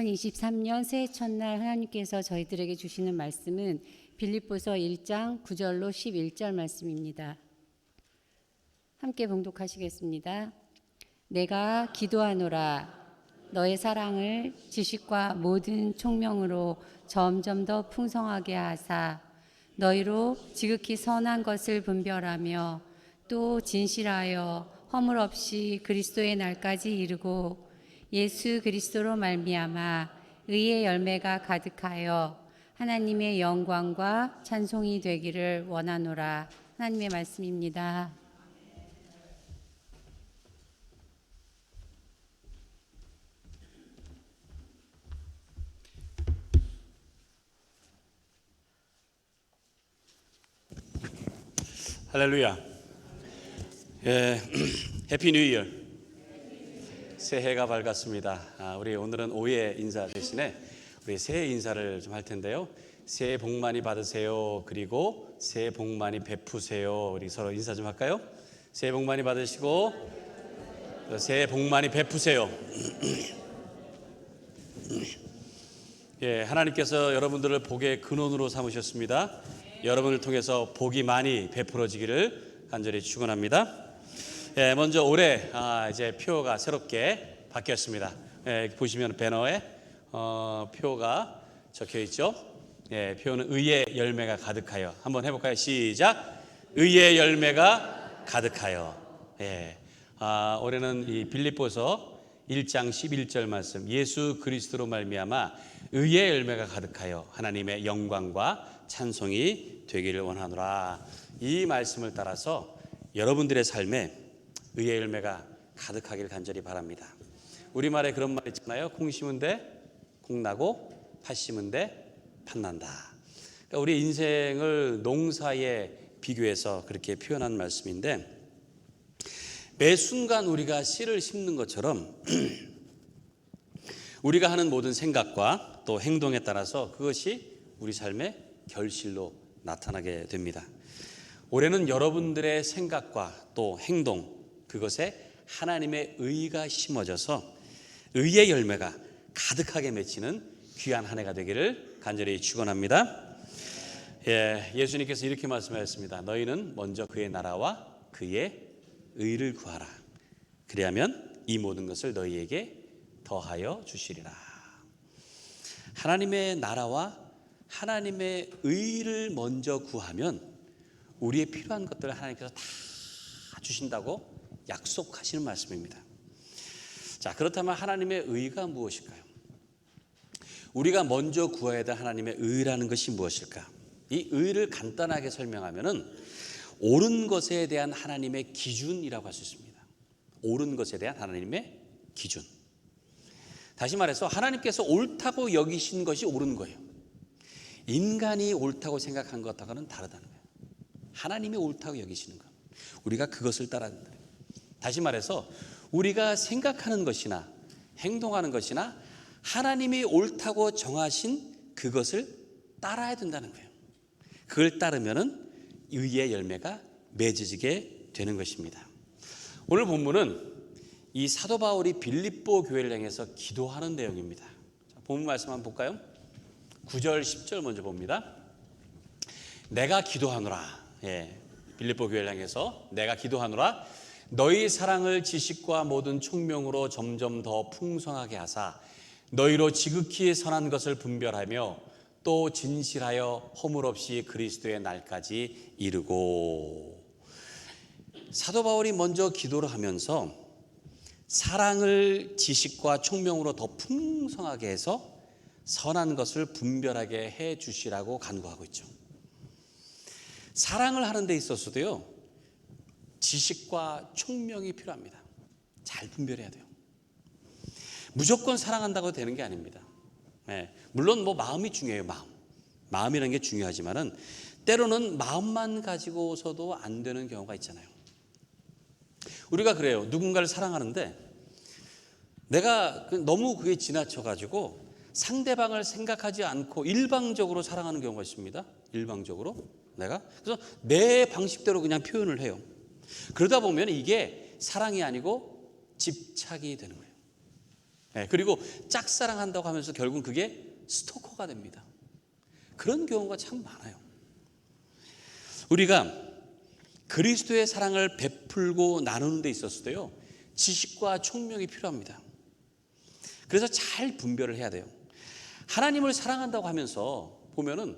2023년 새해 첫날 하나님께서 저희들에게 주시는 말씀은 빌립보서 1장 9절로 11절 말씀입니다. 함께 봉독하시겠습니다. 내가 기도하노라. 너의 사랑을 지식과 모든 총명으로 점점 더 풍성하게 하사 너희로 지극히 선한 것을 분별하며 또 진실하여 허물 없이 그리스도의 날까지 이르고 예수 그리스도로 말미암아 의의 열매가 가득하여 하나님의 영광과 찬송이 되기를 원하노라. 하나님의 말씀입니다. 할렐루야. 해피 뉴 이어. 새해가 밝았습니다. 우리 오늘은 오해 인사 대신에 우리 새해 인사를 좀 할 텐데요. 새해 복 많이 받으세요. 그리고 새해 복 많이 베푸세요. 우리 서로 인사 좀 할까요? 새해 복 많이 받으시고 새해 복 많이 베푸세요. 하나님께서 여러분들을 복의 근원으로 삼으셨습니다. 여러분을 통해서 복이 많이 베풀어지기를 간절히 축원합니다. 먼저 올해 이제 표가 새롭게 바뀌었습니다. 보시면 배너에 표가 적혀 있죠. 표는 의의 열매가 가득하여. 한번 해볼까요? 시작. 의의 열매가 가득하여. 올해는 이 빌립보서 1장 11절 말씀. 예수 그리스도로 말미암아 의의 열매가 가득하여 하나님의 영광과 찬송이 되기를 원하노라. 이 말씀을 따라서 여러분들의 삶에 의의 열매가 가득하길 간절히 바랍니다. 우리말에 그런 말 있잖아요. 콩 심은 데 콩 나고 팥 심은 데 팥 난다. 그러니까 우리 인생을 농사에 비교해서 그렇게 표현한 말씀인데, 매 순간 우리가 씨를 심는 것처럼 우리가 하는 모든 생각과 또 행동에 따라서 그것이 우리 삶의 결실로 나타나게 됩니다. 올해는 여러분들의 생각과 또 행동, 그것에 하나님의 의가 심어져서 의의 열매가 가득하게 맺히는 귀한 한 해가 되기를 간절히 축원합니다. 예수님께서 이렇게 말씀하셨습니다. 너희는 먼저 그의 나라와 그의 의를 구하라. 그리하면 이 모든 것을 너희에게 더하여 주시리라. 하나님의 나라와 하나님의 의를 먼저 구하면 우리의 필요한 것들을 하나님께서 다 주신다고 약속하시는 말씀입니다. 자, 그렇다면 하나님의 의가 무엇일까요? 우리가 먼저 구해야 될 하나님의 의라는 것이 무엇일까? 이 의를 간단하게 설명하면은 옳은 것에 대한 하나님의 기준이라고 할 수 있습니다. 옳은 것에 대한 하나님의 기준. 다시 말해서 하나님께서 옳다고 여기신 것이 옳은 거예요. 인간이 옳다고 생각한 것하고는 다르다는 거예요. 하나님이 옳다고 여기시는 것, 우리가 그것을 따라야 된다. 다시 말해서 우리가 생각하는 것이나 행동하는 것이나 하나님이 옳다고 정하신 그것을 따라야 된다는 거예요. 그걸 따르면은 의의 열매가 맺어지게 되는 것입니다. 오늘 본문은 이 사도 바울이 빌립보 교회를 향해서 기도하는 내용입니다. 본문 말씀 한번 볼까요? 9절 10절 먼저 봅니다. 내가 기도하노라. 빌립보 교회를 향해서 내가 기도하노라. 너희 사랑을 지식과 모든 총명으로 점점 더 풍성하게 하사 너희로 지극히 선한 것을 분별하며 또 진실하여 허물 없이 그리스도의 날까지 이르고. 사도 바울이 먼저 기도를 하면서 사랑을 지식과 총명으로 더 풍성하게 해서 선한 것을 분별하게 해 주시라고 간구하고 있죠. 사랑을 하는 데 있어서도요, 지식과 총명이 필요합니다. 잘 분별해야 돼요. 무조건 사랑한다고 되는 게 아닙니다. 물론 마음이 중요해요. 마음이라는 게 중요하지만은 때로는 마음만 가지고서도 안 되는 경우가 있잖아요. 우리가 그래요. 누군가를 사랑하는데 내가 너무 그게 지나쳐가지고 상대방을 생각하지 않고 일방적으로 사랑하는 경우가 있습니다. 일방적으로 내가 그래서 내 방식대로 그냥 표현을 해요. 그러다 보면 이게 사랑이 아니고 집착이 되는 거예요. 그리고 짝사랑한다고 하면서 결국은 그게 스토커가 됩니다. 그런 경우가 참 많아요. 우리가 그리스도의 사랑을 베풀고 나누는 데 있어서도요, 지식과 총명이 필요합니다. 그래서 잘 분별을 해야 돼요. 하나님을 사랑한다고 하면서 보면은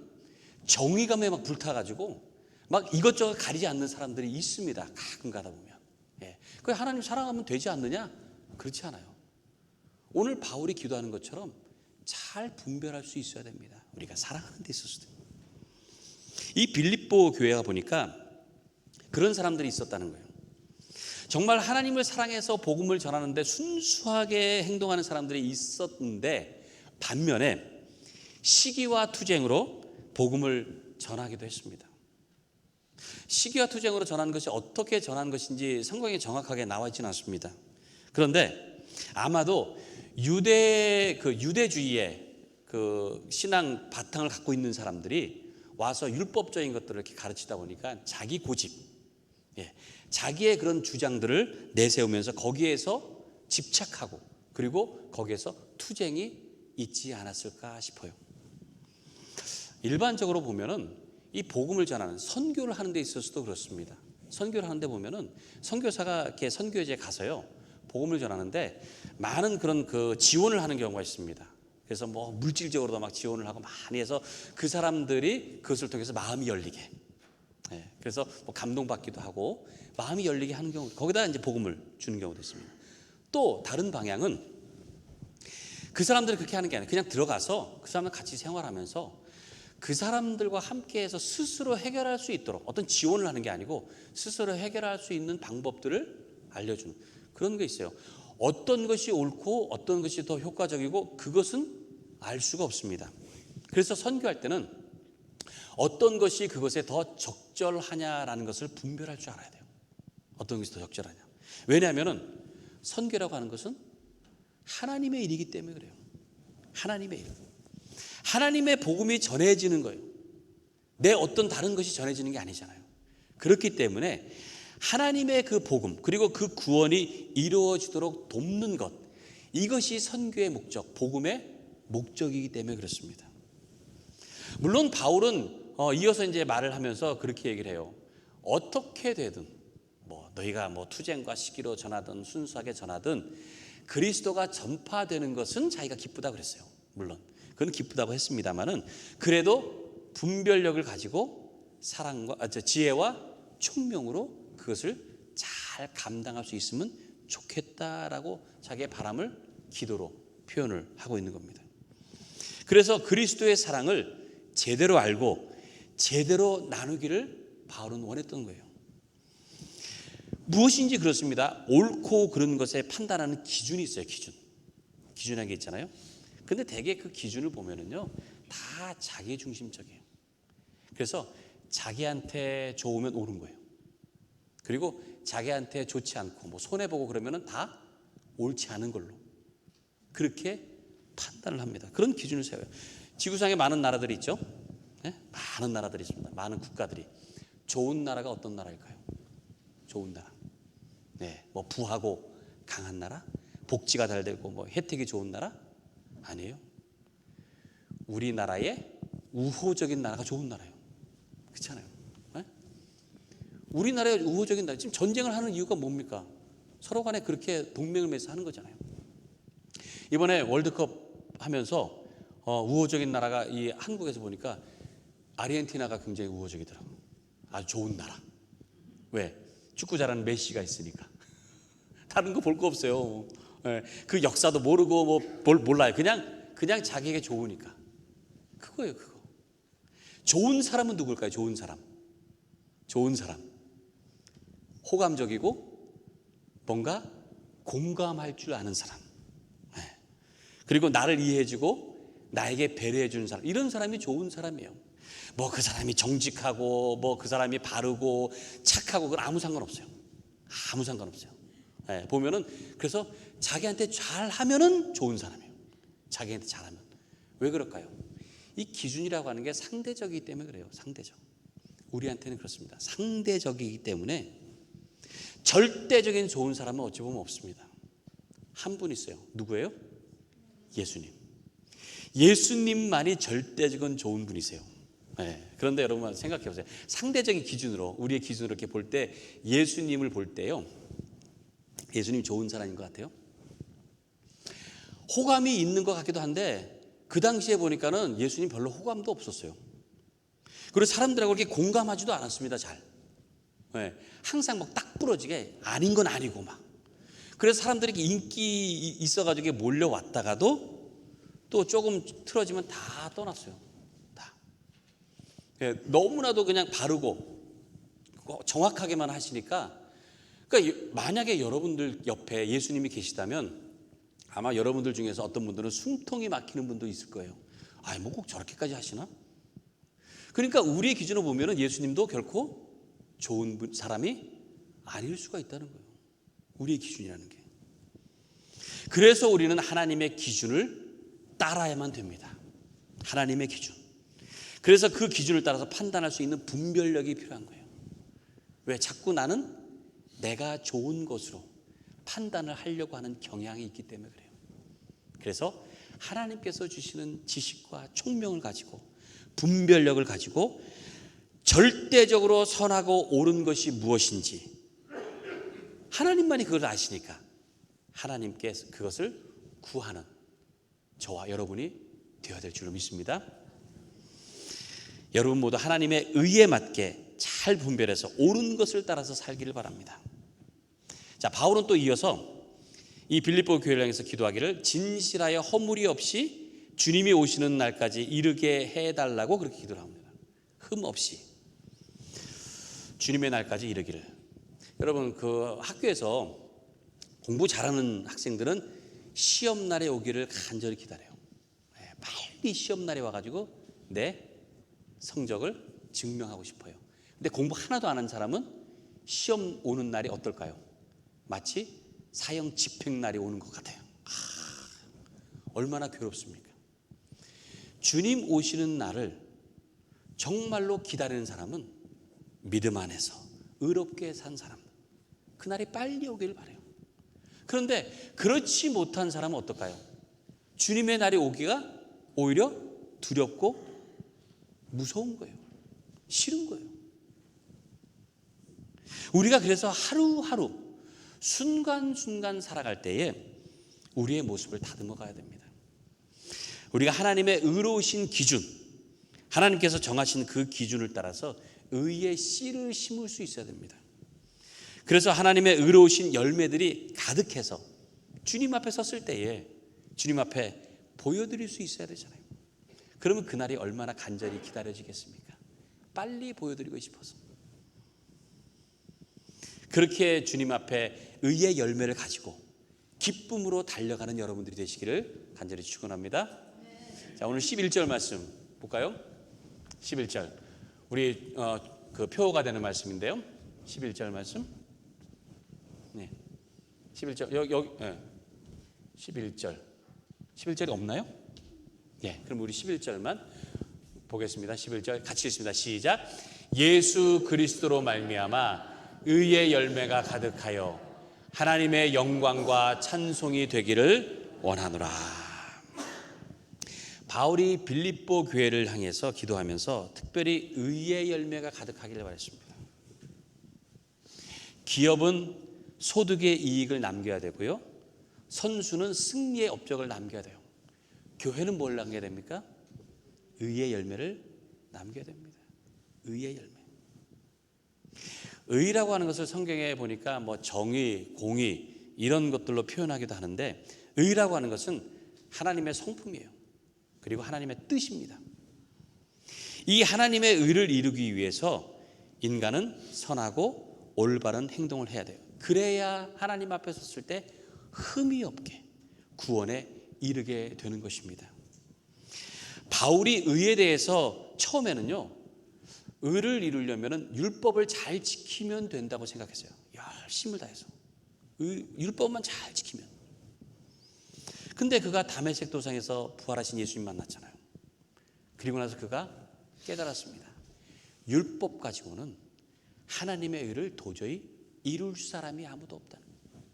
정의감에 막 불타가지고 막 이것저것 가리지 않는 사람들이 있습니다. 가끔 가다 보면. 그 하나님 사랑하면 되지 않느냐? 그렇지 않아요. 오늘 바울이 기도하는 것처럼 잘 분별할 수 있어야 됩니다. 우리가 사랑하는 데 있어서도. 이 빌립보 교회가 보니까 그런 사람들이 있었다는 거예요. 정말 하나님을 사랑해서 복음을 전하는데 순수하게 행동하는 사람들이 있었는데, 반면에 시기와 투쟁으로 복음을 전하기도 했습니다. 시기와 투쟁으로 전하는 것이 어떻게 전하는 것인지 성경에 정확하게 나와 있지는 않습니다. 그런데 아마도 유대주의의 그 신앙 바탕을 갖고 있는 사람들이 와서 율법적인 것들을 이렇게 가르치다 보니까 자기 고집, 자기의 그런 주장들을 내세우면서 거기에서 집착하고, 그리고 거기에서 투쟁이 있지 않았을까 싶어요. 일반적으로 보면은 이 복음을 전하는 선교를 하는 데 있어서도 그렇습니다. 선교를 하는데 보면은 선교사가 이렇게 선교지에 가서요, 복음을 전하는데 많은 그런 그 지원을 하는 경우가 있습니다. 그래서 뭐 물질적으로도 막 지원을 하고 많이 해서 그 사람들이 그것을 통해서 마음이 열리게, 그래서 뭐 감동받기도 하고 마음이 열리게 하는 경우, 거기다 이제 복음을 주는 경우도 있습니다. 또 다른 방향은 그 사람들이 그렇게 하는 게 아니라 그냥 들어가서 그 사람들 같이 생활하면서 그 사람들과 함께해서 스스로 해결할 수 있도록, 어떤 지원을 하는 게 아니고 스스로 해결할 수 있는 방법들을 알려주는 그런 게 있어요. 어떤 것이 옳고 어떤 것이 더 효과적이고 그것은 알 수가 없습니다. 그래서 선교할 때는 어떤 것이 그것에 더 적절하냐라는 것을 분별할 줄 알아야 돼요. 어떤 것이 더 적절하냐. 왜냐하면 선교라고 하는 것은 하나님의 일이기 때문에 그래요. 하나님의 일. 하나님의 복음이 전해지는 거예요. 내 어떤 다른 것이 전해지는 게 아니잖아요. 그렇기 때문에 하나님의 그 복음, 그리고 그 구원이 이루어지도록 돕는 것, 이것이 선교의 목적, 복음의 목적이기 때문에 그렇습니다. 물론 바울은 이어서 이제 말을 하면서 그렇게 얘기를 해요. 어떻게 되든 뭐 너희가 뭐 투쟁과 시기로 전하든 순수하게 전하든 그리스도가 전파되는 것은 자기가 기쁘다 그랬어요. 물론 그건 기쁘다고 했습니다만은, 그래도 분별력을 가지고 사랑과 지혜와 총명으로 그것을 잘 감당할 수 있으면 좋겠다라고 자기의 바람을 기도로 표현을 하고 있는 겁니다. 그래서 그리스도의 사랑을 제대로 알고 제대로 나누기를 바울은 원했던 거예요. 무엇인지 그렇습니다. 옳고 그른 것에 판단하는 기준이 있어요. 기준이라는 게 있잖아요. 근데 대개 그 기준을 보면은요, 다 자기 중심적이에요. 그래서 자기한테 좋으면 옳은 거예요. 그리고 자기한테 좋지 않고 뭐 손해보고 그러면은 다 옳지 않은 걸로 그렇게 판단을 합니다. 그런 기준을 세워요. 지구상에 많은 나라들이 있죠. 많은 나라들이 있습니다. 많은 국가들이. 좋은 나라가 어떤 나라일까요? 좋은 나라. 뭐 부하고 강한 나라, 복지가 잘 되고 뭐 혜택이 좋은 나라? 아니에요. 우리나라의 우호적인 나라가 좋은 나라예요. 그렇잖아요. 우리나라의 우호적인 나라, 지금 전쟁을 하는 이유가 뭡니까? 서로 간에 그렇게 동맹을 맺어서 하는 거잖아요. 이번에 월드컵 하면서 우호적인 나라가 이 한국에서 보니까 아르헨티나가 굉장히 우호적이더라고요. 아주 좋은 나라. 왜? 축구 잘하는 메시가 있으니까. 다른 거 볼 거 없어요. 그 역사도 모르고 뭐 몰라요. 그냥 자기에게 좋으니까. 그거예요, 그거. 좋은 사람은 누굴까요? 좋은 사람. 호감적이고 뭔가 공감할 줄 아는 사람. 그리고 나를 이해해주고 나에게 배려해주는 사람. 이런 사람이 좋은 사람이에요. 뭐 그 사람이 정직하고 뭐 그 사람이 바르고 착하고 그건 아무 상관없어요. 아무 상관없어요. 보면은 그래서 자기한테 잘하면은 좋은 사람이에요. 자기한테 잘하면. 왜 그럴까요? 이 기준이라고 하는 게 상대적이기 때문에 그래요. 상대적. 우리한테는 그렇습니다. 상대적이기 때문에 절대적인 좋은 사람은 어찌 보면 없습니다. 한 분 있어요. 누구예요? 예수님. 예수님만이 절대적인 좋은 분이세요. 네. 그런데 여러분 생각해 보세요. 상대적인 기준으로, 우리의 기준으로 이렇게 볼 때 예수님을 볼 때요, 예수님 좋은 사람인 것 같아요? 호감이 있는 것 같기도 한데 그 당시에 보니까는 예수님 별로 호감도 없었어요. 그리고 사람들하고 이렇게 공감하지도 않았습니다. 잘. 네. 항상 막 딱 부러지게 아닌 건 아니고 막. 그래서 사람들이 인기 있어가지고 몰려왔다가도 또 조금 틀어지면 다 떠났어요. 다. 네. 너무나도 그냥 바르고 정확하게만 하시니까, 그러니까 만약에 여러분들 옆에 예수님이 계시다면 아마 여러분들 중에서 어떤 분들은 숨통이 막히는 분도 있을 거예요. 아, 뭐 꼭 저렇게까지 하시나? 그러니까 우리의 기준으로 보면은 예수님도 결코 좋은 사람이 아닐 수가 있다는 거예요. 우리의 기준이라는 게. 그래서 우리는 하나님의 기준을 따라야만 됩니다. 하나님의 기준. 그래서 그 기준을 따라서 판단할 수 있는 분별력이 필요한 거예요. 왜 자꾸 나는 내가 좋은 것으로 판단을 하려고 하는 경향이 있기 때문에 그래요. 그래서 하나님께서 주시는 지식과 총명을 가지고 분별력을 가지고 절대적으로 선하고 옳은 것이 무엇인지 하나님만이 그걸 아시니까 하나님께 그것을 구하는 저와 여러분이 되어야 될 줄로 믿습니다. 여러분 모두 하나님의 의에 맞게 잘 분별해서 옳은 것을 따라서 살기를 바랍니다. 자, 바울은 또 이어서 이 빌립보 교회를 향해서 기도하기를 진실하여 허물이 없이 주님이 오시는 날까지 이르게 해달라고 그렇게 기도를 합니다. 흠 없이 주님의 날까지 이르기를. 여러분 그 학교에서 공부 잘하는 학생들은 시험날에 오기를 간절히 기다려요. 빨리 시험날에 와가지고 내 성적을 증명하고 싶어요. 근데 공부 하나도 안 한 사람은 시험 오는 날이 어떨까요? 마치 사형 집행날이 오는 것 같아요. 얼마나 괴롭습니까? 주님 오시는 날을 정말로 기다리는 사람은 믿음 안에서 의롭게 산 사람, 그날이 빨리 오길 바라요. 그런데 그렇지 못한 사람은 어떨까요? 주님의 날이 오기가 오히려 두렵고 무서운 거예요. 싫은 거예요. 우리가 그래서 하루하루 순간순간 살아갈 때에 우리의 모습을 다듬어 가야 됩니다. 우리가 하나님의 의로우신 기준, 하나님께서 정하신 그 기준을 따라서 의의 씨를 심을 수 있어야 됩니다. 그래서 하나님의 의로우신 열매들이 가득해서 주님 앞에 섰을 때에 주님 앞에 보여드릴 수 있어야 되잖아요. 그러면 그날이 얼마나 간절히 기다려지겠습니까? 빨리 보여드리고 싶어서. 그렇게 주님 앞에 의의 열매를 가지고 기쁨으로 달려가는 여러분들이 되시기를 간절히 축원합니다. 자, 오늘 11절 말씀 볼까요? 11절 우리 그 표가 되는 말씀인데요. 11절 말씀. 네. 11절 여기 11절이 없나요? 예. 그럼 우리 11절만 보겠습니다. 11절 같이 읽습니다. 시작. 예수 그리스도로 말미암아 의의 열매가 가득하여 하나님의 영광과 찬송이 되기를 원하노라. 바울이 빌립보 교회를 향해서 기도하면서 특별히 의의 열매가 가득하기를 바랬습니다. 기업은 소득의 이익을 남겨야 되고요, 선수는 승리의 업적을 남겨야 돼요. 교회는 뭘 남겨야 됩니까? 의의 열매를 남겨야 됩니다. 의의 열매. 의라고 하는 것을 성경에 보니까 뭐 정의, 공의 이런 것들로 표현하기도 하는데, 의라고 하는 것은 하나님의 성품이에요. 그리고 하나님의 뜻입니다. 이 하나님의 의를 이루기 위해서 인간은 선하고 올바른 행동을 해야 돼요. 그래야 하나님 앞에 섰을 때 흠이 없게 구원에 이르게 되는 것입니다. 바울이 의에 대해서 처음에는요, 의를 이루려면 율법을 잘 지키면 된다고 생각했어요. 열심을 다해서 율법만 잘 지키면. 근데 그가 다메섹 도상에서 부활하신 예수님 만났잖아요. 그리고 나서 그가 깨달았습니다. 율법 가지고는 하나님의 의를 도저히 이룰 사람이 아무도 없다는 거예요.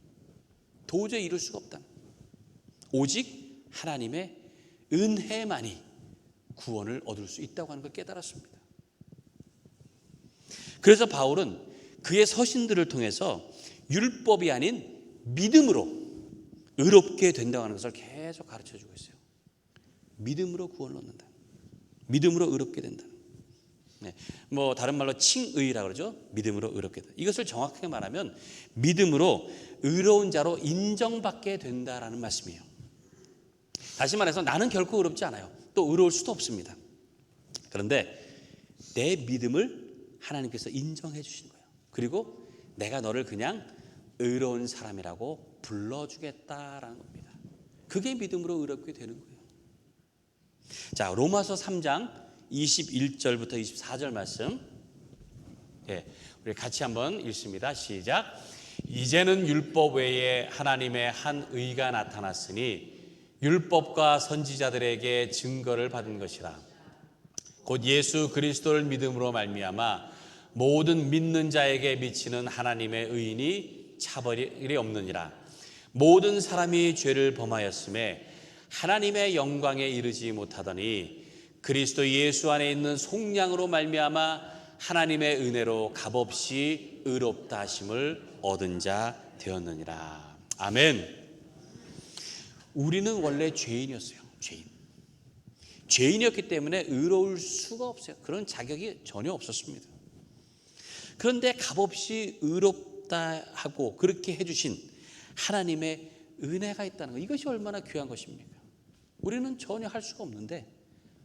도저히 이룰 수가 없다는 거예요. 오직 하나님의 은혜만이 구원을 얻을 수 있다고 하는 걸 깨달았습니다. 그래서 바울은 그의 서신들을 통해서 율법이 아닌 믿음으로 의롭게 된다고 하는 것을 계속 가르쳐주고 있어요. 믿음으로 구원을 얻는다. 믿음으로 의롭게 된다. 네. 다른 말로 칭의라고 그러죠. 믿음으로 의롭게 된다. 이것을 정확하게 말하면 믿음으로 의로운 자로 인정받게 된다라는 말씀이에요. 다시 말해서 나는 결코 의롭지 않아요. 또 의로울 수도 없습니다. 그런데 내 믿음을 하나님께서 인정해 주신 거예요. 그리고 내가 너를 그냥 의로운 사람이라고 불러주겠다라는 겁니다. 그게 믿음으로 의롭게 되는 거예요. 자, 로마서 3장 21절부터 24절 말씀, 우리 같이 한번 읽습니다. 시작. 이제는 율법 외에 하나님의 한 의가 나타났으니 율법과 선지자들에게 증거를 받은 것이라. 곧 예수 그리스도를 믿음으로 말미암아 모든 믿는 자에게 미치는 하나님의 의인이 차별이 없느니라. 모든 사람이 죄를 범하였음에 하나님의 영광에 이르지 못하더니 그리스도 예수 안에 있는 속량으로 말미암아 하나님의 은혜로 값없이 의롭다 하심을 얻은 자 되었느니라. 아멘. 우리는 원래 죄인이었어요. 죄인이었기 때문에 의로울 수가 없어요. 그런 자격이 전혀 없었습니다. 그런데 값없이 의롭다 하고 그렇게 해주신 하나님의 은혜가 있다는 것, 이것이 얼마나 귀한 것입니까? 우리는 전혀 할 수가 없는데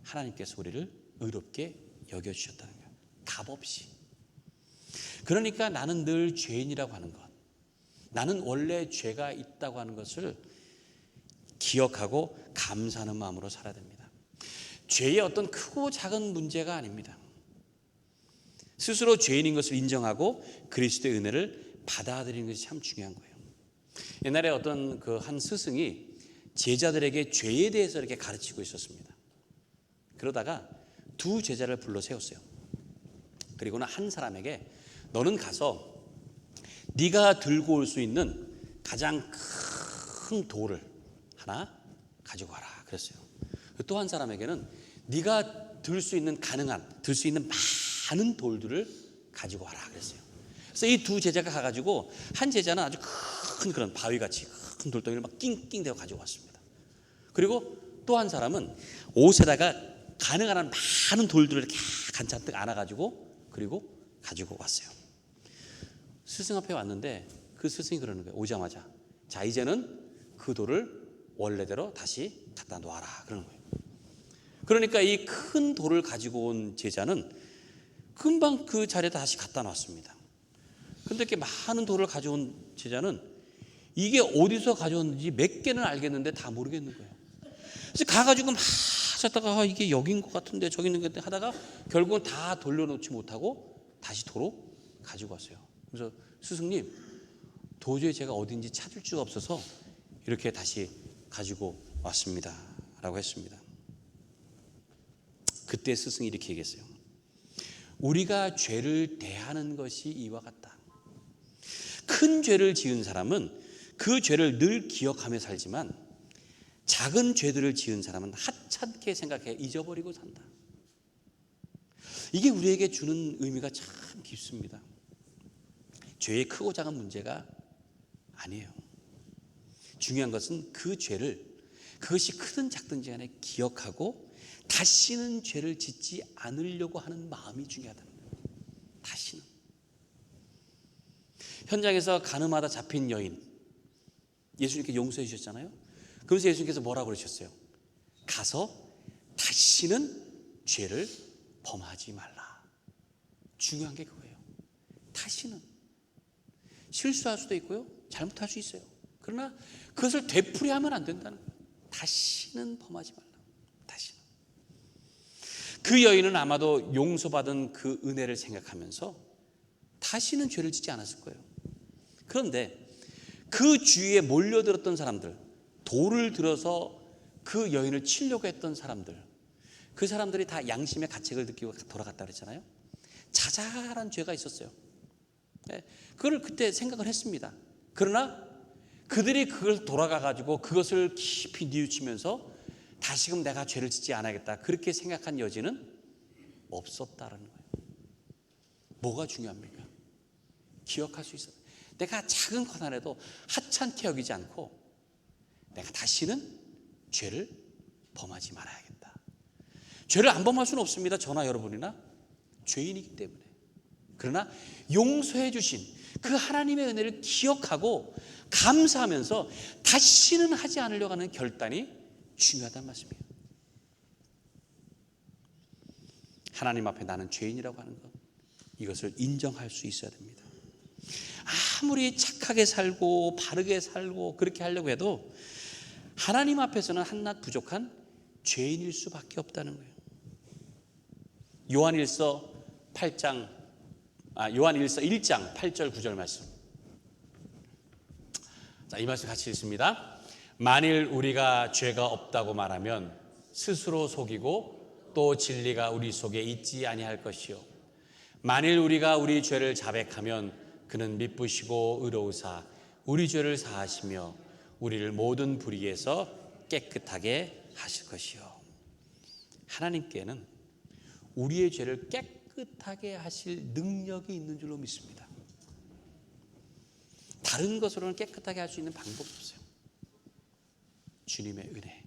하나님께서 우리를 의롭게 여겨주셨다는 거예요. 값없이. 그러니까 나는 늘 죄인이라고 하는 것, 나는 원래 죄가 있다고 하는 것을 기억하고 감사하는 마음으로 살아야 됩니다. 죄의 어떤 크고 작은 문제가 아닙니다. 스스로 죄인인 것을 인정하고 그리스도의 은혜를 받아들이는 것이 참 중요한 거예요. 옛날에 어떤 한 스승이 제자들에게 죄에 대해서 이렇게 가르치고 있었습니다. 그러다가 두 제자를 불러 세웠어요. 그리고는 한 사람에게 너는 가서 네가 들고 올 수 있는 가장 큰 돌을 하나 가지고 와라 그랬어요. 또 한 사람에게는 네가 들 수 있는 많은 돌들을 가지고 와라 그랬어요. 그래서 이 두 제자가 가가지고 한 제자는 아주 큰 그런 바위같이 큰 돌덩이를 막 낑낑대고 가지고 왔습니다. 그리고 또 한 사람은 옷에다가 가능한 한 많은 돌들을 이렇게 잔뜩 안아가지고 그리고 가지고 왔어요. 스승 앞에 왔는데 그 스승이 그러는 거예요. 오자마자 자, 이제는 그 돌을 원래대로 다시 갖다 놓아라 그러는 거예요. 그러니까 이 큰 돌을 가지고 온 제자는 금방 그 자리에 다시 갖다 놨습니다. 근데 이렇게 많은 돌을 가져온 제자는 이게 어디서 가져왔는지 몇 개는 알겠는데 다 모르겠는 거예요. 그래서 가가지고 막 찾다가 이게 여긴 것 같은데 저기 있는 것 같은데 하다가 결국은 다 돌려놓지 못하고 다시 도로 가지고 왔어요. 그래서 스승님, 도저히 제가 어딘지 찾을 수가 없어서 이렇게 다시 가지고 왔습니다 라고 했습니다. 그때 스승이 이렇게 얘기했어요. 우리가 죄를 대하는 것이 이와 같다. 큰 죄를 지은 사람은 그 죄를 늘 기억하며 살지만 작은 죄들을 지은 사람은 하찮게 생각해 잊어버리고 산다. 이게 우리에게 주는 의미가 참 깊습니다. 죄의 크고 작은 문제가 아니에요. 중요한 것은 그 죄를 그것이 크든 작든지 간에 기억하고 다시는 죄를 짓지 않으려고 하는 마음이 중요하다는 거예요. 다시는. 현장에서 가늠하다 잡힌 여인, 예수님께 용서해 주셨잖아요. 그러면서 예수님께서 뭐라고 그러셨어요? 가서 다시는 죄를 범하지 말라. 중요한 게 그거예요. 다시는. 실수할 수도 있고요, 잘못할 수 있어요. 그러나 그것을 되풀이하면 안 된다는 거예요. 다시는 범하지 말라. 다시는. 그 여인은 아마도 용서받은 그 은혜를 생각하면서 다시는 죄를 짓지 않았을 거예요. 그런데 그 주위에 몰려들었던 사람들, 돌을 들어서 그 여인을 치려고 했던 사람들, 그 사람들이 다 양심의 가책을 느끼고 돌아갔다 그랬잖아요. 자잘한 죄가 있었어요. 그걸 그때 생각을 했습니다. 그러나 그들이 그걸 돌아가가지고 그것을 깊이 뉘우치면서 다시금 내가 죄를 짓지 않아야겠다 그렇게 생각한 여지는 없었다라는 거예요. 뭐가 중요합니까? 기억할 수 있어요. 내가 작은 것 하나라도 하찮게 여기지 않고 내가 다시는 죄를 범하지 말아야겠다. 죄를 안 범할 수는 없습니다. 저나 여러분이나 죄인이기 때문에. 그러나 용서해 주신 그 하나님의 은혜를 기억하고 감사하면서 다시는 하지 않으려고 하는 결단이 중요하다는 말씀이에요. 하나님 앞에 나는 죄인이라고 하는 것, 이것을 인정할 수 있어야 됩니다. 아무리 착하게 살고 바르게 살고 그렇게 하려고 해도 하나님 앞에서는 한낱 부족한 죄인일 수밖에 없다는 거예요. 요한일서 1장 8절 9절 말씀. 자, 이 말씀 같이 읽습니다. 만일 우리가 죄가 없다고 말하면 스스로 속이고 또 진리가 우리 속에 있지 아니할 것이요 만일 우리가 우리 죄를 자백하면 그는 미쁘시고 의로우사 우리 죄를 사하시며 우리를 모든 불의에서 깨끗하게 하실 것이요. 하나님께는 우리의 죄를 깨끗하게 하실 능력이 있는 줄로 믿습니다. 다른 것으로는 깨끗하게 할 수 있는 방법이 없어요. 주님의 은혜.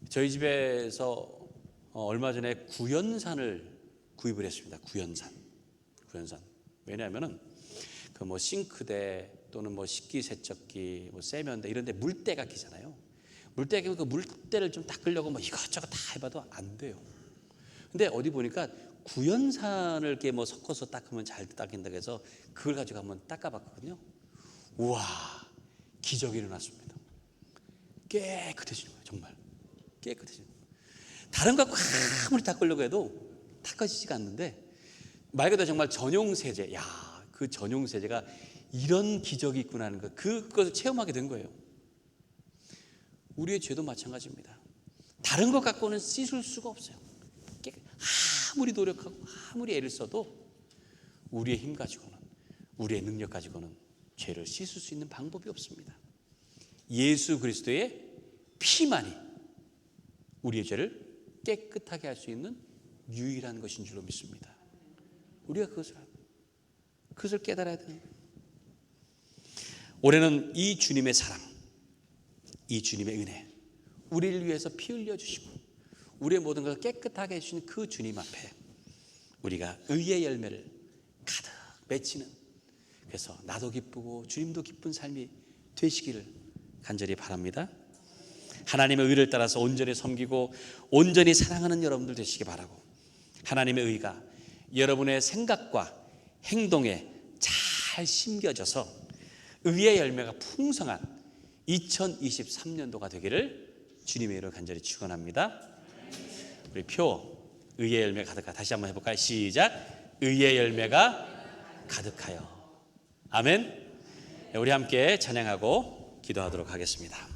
저희 집에서 얼마 전에 구연산을 구입을 했습니다. 구연산. 왜냐하면은 그 뭐 싱크대 또는 뭐 식기세척기, 뭐 세면대 이런데 물때가 끼잖아요. 물때가 끼면 그 물때를 좀 닦으려고 뭐 이것저것 다 해봐도 안 돼요. 근데 어디 보니까 구연산을 이렇게 뭐 섞어서 닦으면 잘 닦인다고 해서 그걸 가지고 한번 닦아봤거든요. 우와, 기적이 일어났습니다. 깨끗해지는 거예요. 정말 깨끗해지는 거예요. 다른 거 아무리 닦으려고 해도 닦아지지가 않는데 말 그대로 정말 전용 세제, 그 전용 세제가 이런 기적이 있구나 하는 거, 그것을 체험하게 된 거예요. 우리의 죄도 마찬가지입니다. 다른 것 갖고는 씻을 수가 없어요. 아무리 노력하고 아무리 애를 써도 우리의 힘 가지고는, 우리의 능력 가지고는 죄를 씻을 수 있는 방법이 없습니다. 예수 그리스도의 피만이 우리의 죄를 깨끗하게 할 수 있는 유일한 것인 줄로 믿습니다. 우리가 그것을 깨달아야 되는 거예요. 올해는 이 주님의 사랑, 이 주님의 은혜, 우리를 위해서 피 흘려주시고 우리의 모든 것을 깨끗하게 해주신 그 주님 앞에 우리가 의의 열매를 가득 맺히는, 그래서 나도 기쁘고 주님도 기쁜 삶이 되시기를 간절히 바랍니다. 하나님의 의를 따라서 온전히 섬기고 온전히 사랑하는 여러분들 되시기 바라고, 하나님의 의가 여러분의 생각과 행동에 잘 심겨져서 의의 열매가 풍성한 2023년도가 되기를 주님의 이름으로 간절히 축원합니다. 우리 표 의의 열매 가득하, 다시 한번 해볼까요? 시작. 의의 열매가 가득하여. 아멘. 우리 함께 찬양하고 기도하도록 하겠습니다.